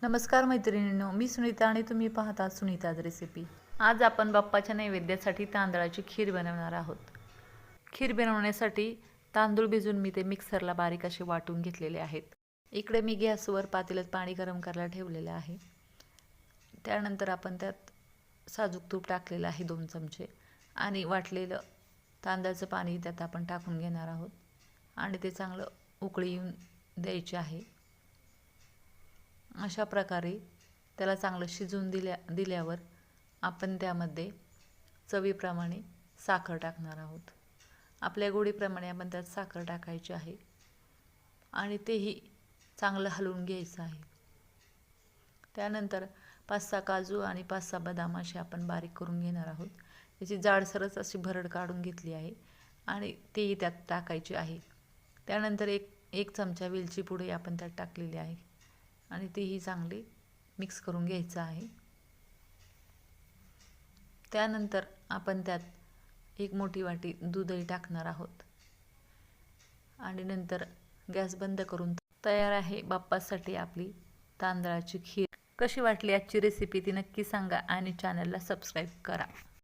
नमस्कार मैत्रिणींनो, मी सुनीता आणि तुम्ही पाहता सुनीताज रेसिपी। आज आपण बाप्पाच्या नैवेद्यासाठी तांदळाची खीर बनवणार आहोत। खीर बनवण्यासाठी तांदूळ भिजवून मी ते मिक्सरला बारीक असे वाटून घेतलेले आहेत। इकडे मी गॅसवर पातेल्यात पाणी गरम करायला ठेवलेले आहे। त्यानंतर आपण त्यात साजूक तूप टाकलेले आहे 2 चमचे आणि वाटलेलं तांदळाचं पाणी त्यात आपण टाकून घेणार आहोत आणि ते चांगलं उकळी येऊन द्यायचे आहे। अशा प्रकारे त्याला चांगलं शिजवून दिल्यावर आपण त्यामध्ये चवीप्रमाणे साखर टाकणार आहोत। आपल्या गोडीप्रमाणे आपण त्यात साखर टाकायची आहे आणि तेही चांगलं हलवून घ्यायचं आहे। त्यानंतर 5-6 काजू आणि 5-6 बदाम असे आपण बारीक करून घेणार आहोत। याची जाडसरच अशी भरड काढून घेतली आहे आणि तेही त्यात टाकायचे आहे। त्यानंतर एक चमचा वेलची पूड आपण त्यात टाकलेली आहे आणि तेही चांगले मिक्स करून घ्यायचं आहे। त्यानंतर आपण त्यात 1 मोठी वाटी दूधही टाकणार आहोत आणि नंतर गॅस बंद करून तयार आहे बाप्पासाठी आपली तांदळाची खीर। कशी वाटली आजची रेसिपी ती नक्की सांगा आणि चॅनलला सबस्क्राईब करा।